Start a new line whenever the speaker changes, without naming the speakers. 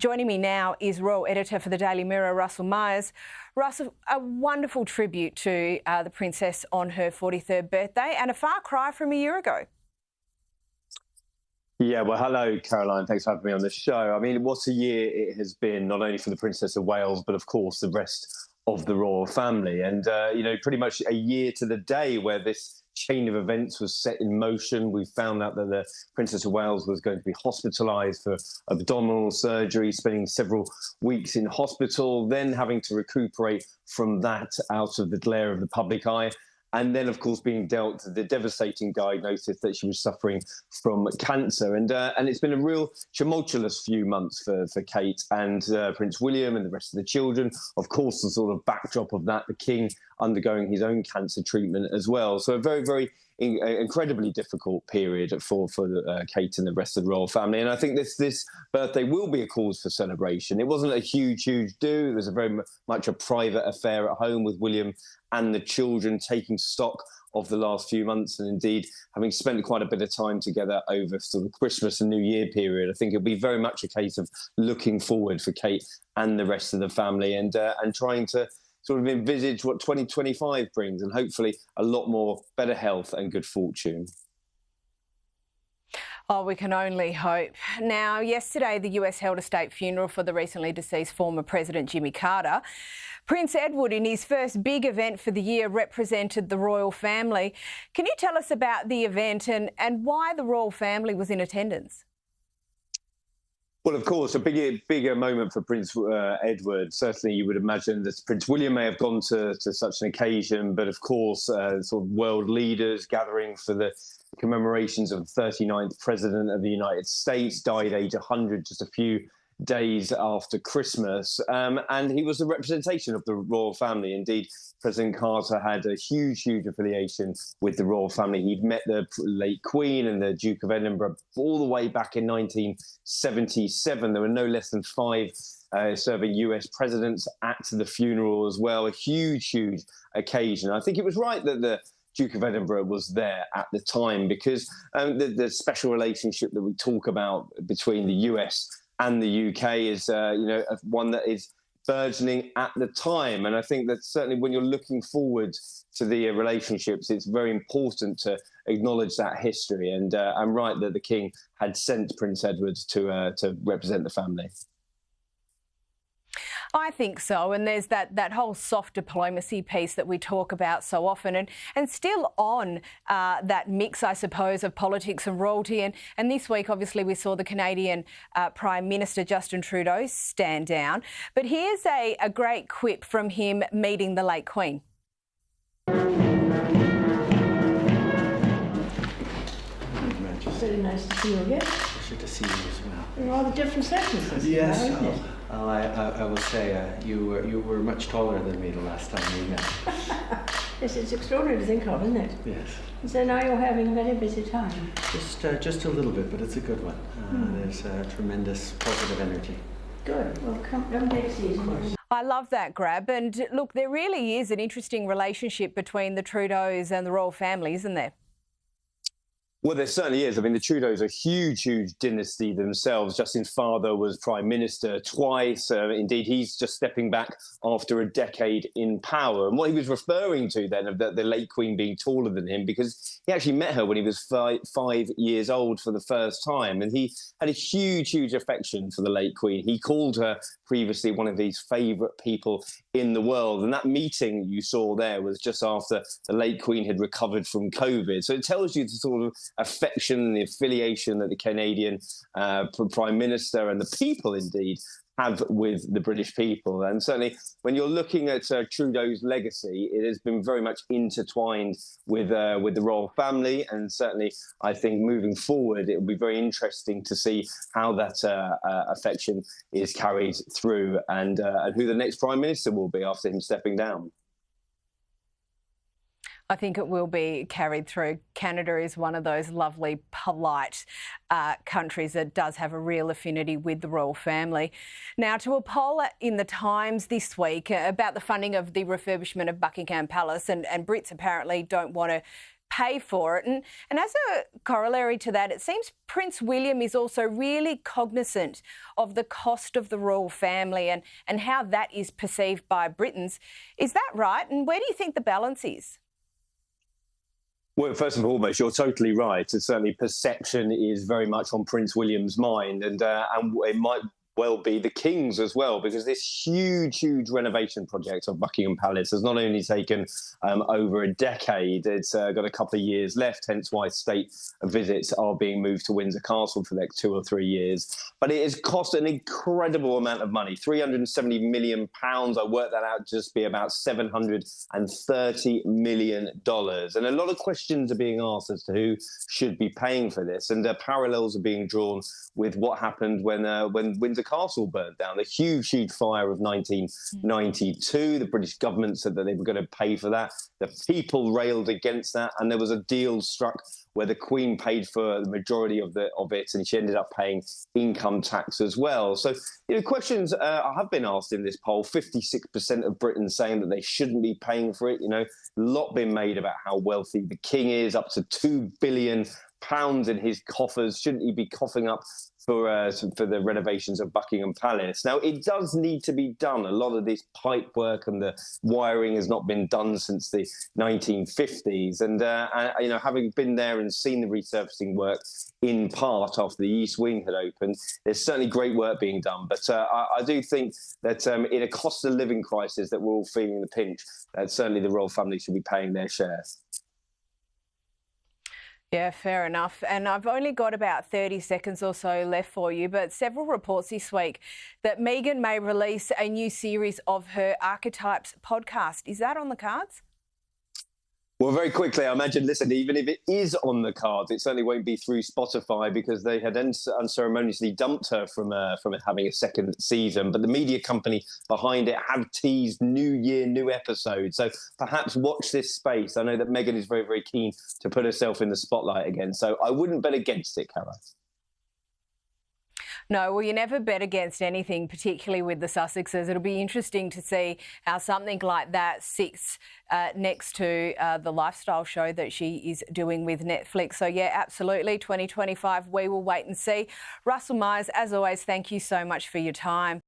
Joining me now is Royal Editor for the Daily Mirror, Russell Myers. Russell, a wonderful tribute to the Princess on her 43rd birthday and a far cry from a year ago.
Yeah, well, hello, Caroline. Thanks for having me on the show. I mean, what a year it has been, not only for the Princess of Wales, but of course the rest of the royal family. And, pretty much a year to the day where this chain of events was set in motion. We found out that the Princess of Wales was going to be hospitalised for abdominal surgery, spending several weeks in hospital, then having to recuperate from that out of the glare of the public eye. And then, of course, being dealt the devastating diagnosis that she was suffering from cancer. And it's been a real tumultuous few months for Kate and Prince William and the rest of the children. Of course, the sort of backdrop of that, the King undergoing his own cancer treatment as well. So a very, very incredibly difficult period for Kate and the rest of the royal family. And I think this birthday will be a cause for celebration. It wasn't a huge do. It was a very much a private affair at home with William and the children taking stock of the last few months, and indeed having spent quite a bit of time together over sort of Christmas and New Year period. I think it'll be very much a case of looking forward for Kate and the rest of the family and trying to sort of envisage what 2025 brings, and hopefully a lot more better health and good fortune.
Oh, we can only hope. Now, yesterday, the US held a state funeral for the recently deceased former President Jimmy Carter. Prince Edward, in his first big event for the year, represented the royal family. Can you tell us about the event and why the royal family was in attendance?
Well, of course, a bigger moment for Prince Edward. Certainly, you would imagine that Prince William may have gone to such an occasion, but of course, sort of world leaders gathering for the commemorations of the 39th President of the United States, died age 100 just a few days after Christmas. And he was a representation of the royal family. Indeed, President Carter had a huge affiliation with the royal family. He'd met the late Queen and the Duke of Edinburgh all the way back in 1977. There were no less than 5 serving US presidents at the funeral as well. A huge occasion. I think it was right that the Duke of Edinburgh was there at the time because the special relationship that we talk about between the US and the UK is, one that is burgeoning at the time. And I think that certainly when you're looking forward to the relationships, it's very important to acknowledge that history. And I'm right that the King had sent Prince Edward to represent the family.
I think so, and there's that whole soft diplomacy piece that we talk about so often, and still on that mix, I suppose, of politics and royalty. And this week, obviously, we saw the Canadian Prime Minister Justin Trudeau stand down. But here's a great quip from him meeting the late Queen.
Very nice to see you again.
Pleasure to see you as well.
In all the different sections.
Yes. I will say you were much taller than me the last time we met.
Yes, it's extraordinary to think of, isn't it?
Yes.
So now you're having a very busy time.
Just a little bit, but it's a good one. There's tremendous positive energy.
Good. Well, come take a seat, of course.
I love that, Grab. And look, there really is an interesting relationship between the Trudeaus and the royal family, isn't there?
Well, there certainly is. I mean, the Trudeaus are a huge dynasty themselves. Justin's father was Prime Minister twice. Indeed, he's just stepping back after a decade in power. And what he was referring to then, of the late Queen being taller than him, because he actually met her when he was 5 years old for the first time. And he had a huge affection for the late Queen. He called her previously one of his favourite people in the world. And that meeting you saw there was just after the late Queen had recovered from COVID. So it tells you the sort of affection and the affiliation that the Canadian Prime Minister and the people indeed have with the British people. And certainly when you're looking at Trudeau's legacy, it has been very much intertwined with the royal family. And certainly I think moving forward, it will be very interesting to see how that affection is carried through and who the next Prime Minister will be after him stepping down.
I think it will be carried through. Canada is one of those lovely, polite countries that does have a real affinity with the royal family. Now, to a poll in the Times this week about the funding of the refurbishment of Buckingham Palace, and Brits apparently don't want to pay for it. And as a corollary to that, it seems Prince William is also really cognizant of the cost of the royal family and how that is perceived by Britons. Is that right? And where do you think the balance is?
Well, first and foremost, you're totally right. And certainly perception is very much on Prince William's mind, and it might well be the King's as well, because this huge renovation project of Buckingham Palace has not only taken over a decade, it's got a couple of years left, hence why state visits are being moved to Windsor Castle for the next 2 or 3 years. But it has cost an incredible amount of money, £370 million. I worked that out to just be about $730 million. And a lot of questions are being asked as to who should be paying for this. And parallels are being drawn with what happened when Windsor Castle burnt down, the huge fire of 1992. The British government said that they were going to pay for that. The people railed against that, and there was a deal struck where the Queen paid for the majority of it, and she ended up paying income tax as well. So, questions have been asked in this poll. 56% of Britons saying that they shouldn't be paying for it. A lot been made about how wealthy the King is, up to £2 billion in his coffers. Shouldn't he be coughing up for the renovations of Buckingham Palace? Now, it does need to be done. A lot of this pipe work and the wiring has not been done since the 1950s. And, having been there and seen the resurfacing work in part after the East Wing had opened, there's certainly great work being done. But I do think that in a cost of living crisis that we're all feeling the pinch, that certainly the royal family should be paying their share.
Yeah, fair enough. And I've only got about 30 seconds or so left for you, but several reports this week that Meghan may release a new series of her Archetypes podcast. Is that on the cards?
Well, very quickly, I imagine, listen, even if it is on the cards, it certainly won't be through Spotify, because they had unceremoniously dumped her from having a second season. But the media company behind it have teased New Year, new episodes. So perhaps watch this space. I know that Meghan is very, very keen to put herself in the spotlight again. So I wouldn't bet against it, Cara.
No, well, you never bet against anything, particularly with the Sussexes. It'll be interesting to see how something like that sits next to the lifestyle show that she is doing with Netflix. So, yeah, absolutely, 2025, we will wait and see. Russell Myers, as always, thank you so much for your time.